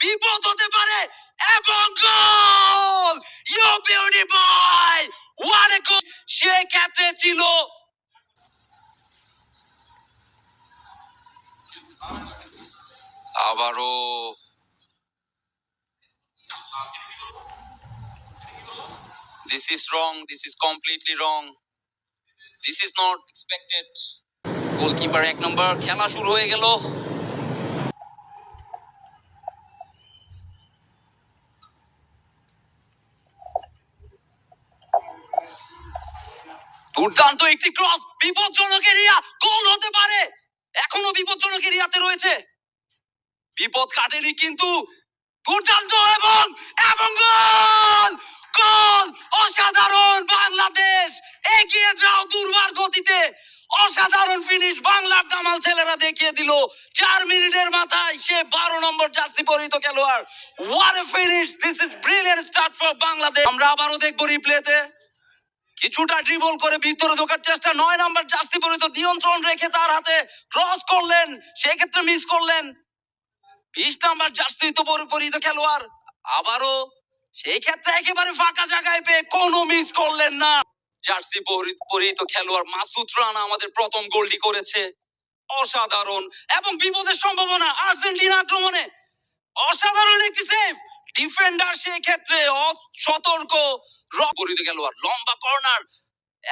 বিপদ হতে পারে এবং goal you beauty boy what a goal সে ক্ষেত্রে ছিল আবারও this is wrong, this is completely wrong, this is not expected. Goalkeeper 1 নম্বর খেলা শুরু হয়ে গেল। দুর্দান্ত একটি ক্রস বিপজ্জনক এরিয়া গোল হতে পারে এখনো বিপজ্জনক এরিয়াতে রয়েছে বিপদ কাটেনি কিন্তু দুর্দান্ত এবং এবং গোল গোল অসাধারণ বাংলাদেশ এগিয়ে যাও দুর্বার গতিতে অসাধারণ ফিনিশ বাংলার দামাল ছেলেরা দেখিয়ে দিল 4 মিনিটের মাথায় সে 12 নম্বর জার্সি পরিহিত খেলোয়াড় what a finish this is brilliant start for Bangladesh আমরা আবারও দেখব রিপ্লেতে কিছুটা ড্রিবল করে ভিতরে ঢোকার চেষ্টা 9 নম্বর জার্সি পরিহিত নিয়ন্ত্রণ রেখে তার হাতে ক্রস করলেন সেই ক্ষেত্রে মিস করলেন 20 নম্বর জার্সি তো পরিহিত খেলোয়াড় আবারও সেই ক্ষেত্রে একেবারে ফাঁকা জায়গায় পেয়ে কোনো মিস করলেন না জার্সি পরিহিত খেলোয়াড় মাসুদ রানা আমাদের প্রথম গোলটি করেছে অসাধারণ এবং বিপদের সম্ভাবনা আর্জেন্টিনা আক্রমণে অসাধারণ একটি সেভ ডিফেন্ডার সেই ক্ষেত্রে সতর্ক পরিহিত খেলোয়াড় লম্বা কর্নার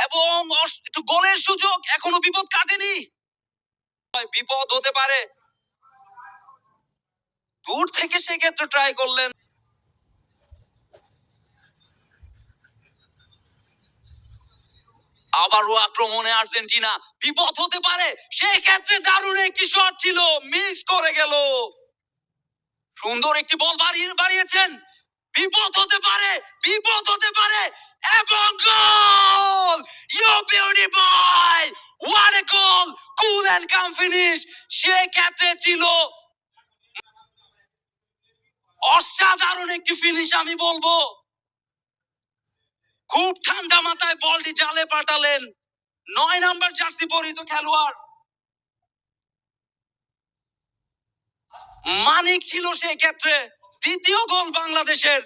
এবং একটু গোলের সুযোগ এখনো বিপদ কাটেনি বিপদ হতে পারে দূর থেকে সেই ক্ষেত্রে ট্রাই করলেন আবারও আক্রমণে আর্জেন্টিনা বিপদ হতে পারে সেই ক্ষেত্রে দারুণ একটি শট ছিল মিস করে গেল সুন্দর একটি বল বাড়িয়েছেন বিপদ হতে পারে এবং goal you beauty boy what a goal cool and calm finish সেই ক্ষেত্রে ছিল অসাধারণ একটি ফিনিশ আমি বলবো খুব ঠান্ডা মাথায় বলটি জালে পাঠালেন 9 নম্বর জার্সি পরিহিত খেলোয়াড় মানিক ছিল সেই ক্ষেত্রে দ্বিতীয় গোল বাংলাদেশের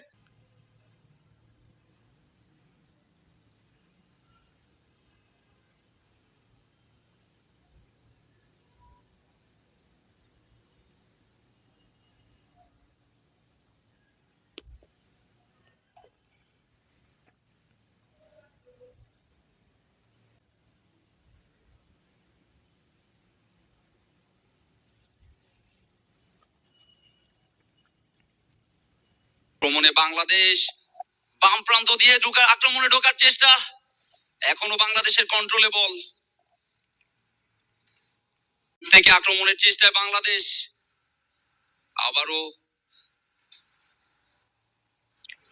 আক্রমণে বাংলাদেশ বাম প্রান্ত দিয়ে আক্রমণে ঢোকার চেষ্টা এখনো বাংলাদেশের কন্ট্রোলে বল থেকে আক্রমণের চেষ্টায় বাংলাদেশ আবারও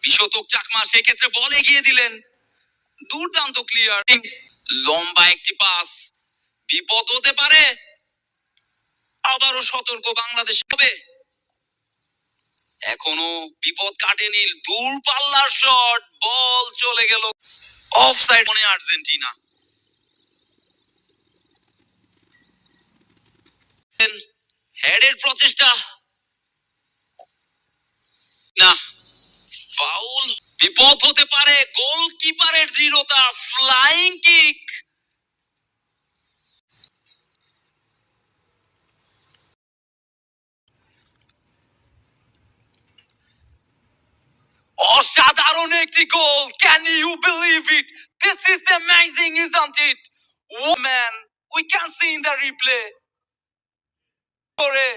বিশতক চাকমা সেক্ষেত্রে বল এগিয়ে দিলেন দুর্দান্ত ক্লিয়ার লম্বা একটি পাস বিপদ হতে পারে আবারও সতর্ক বাংলাদেশ হবে এখনো বিপদ কাটেনি দূর পাল্লার শট বল চলে গেল অফসাইড মনে আর্জেন্টিনা হেডের প্রচেষ্টা না ফাউল বিপদ হতে পারে গোলকিপারের দৃঢ়তা ফ্লাইং কিক অসাধারণ একটি goal can you believe it this is amazing isn't it oh man we can see in the replay করে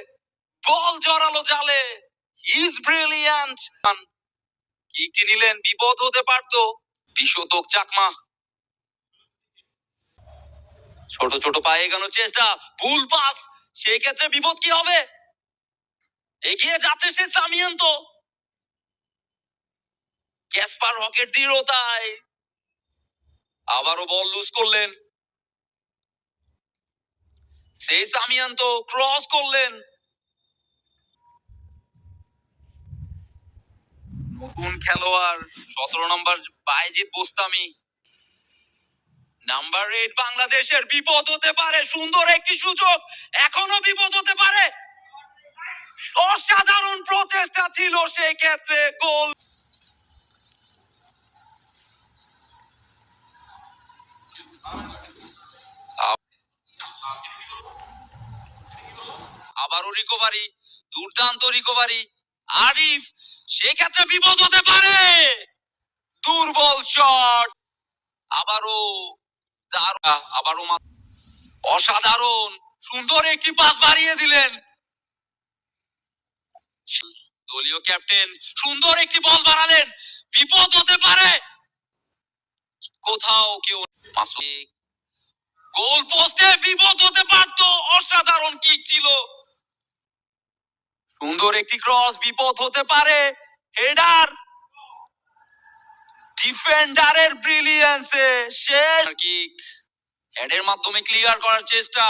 বল জড়ালো জালে হি ইজ ব্রিলিয়ান্ট কিকটি নিলেন বিপদ হতে পারতো বিশতক চাকমা ছোট ছোট পায়ে এগোনোর চেষ্টা ভুল পাস সেই ক্ষেত্রে বিপদ কি হবে এগিয়ে যাচ্ছে সে সামিয়ান্তো ক্যাসপার হকের দৃঢ়তায় আবারও বল লুজ করলেন সেই সামিয়ান্তো ক্রস করলেন নতুন খেলোয়াড় 17 নম্বর বাইজিদ বোস্তামি নাম্বার 8 বাংলাদেশের বিপদ হতে পারে সুন্দর একটি সুযোগ এখনো বিপদ হতে পারে অসাধারণ প্রচেষ্টা ছিল সেই ক্ষেত্রে গোল। আবারও রিকভারি, দুর্দান্ত রিকভারি। আরিফ, সেক্ষেত্রে বিপদ হতে পারে। দুর্বল শট। আবারও আবারও অসাধারণ সুন্দর একটি পাস বাড়িয়ে দিলেন দলীয় ক্যাপ্টেন। সুন্দর একটি বল বাড়ালেন, বিপদ হতে পারে কোথাও কেউ। গোল পোস্টে বিপদ হতে পারতো। অসাধারণ কিক ছিল, সুন্দর একটি ক্রস, বিপদ হতে পারে। হেডার, ডিফেন্ডারের ব্রিলিয়ান্সে শেষ কিক, হেডের মাধ্যমে ক্লিয়ার করার চেষ্টা।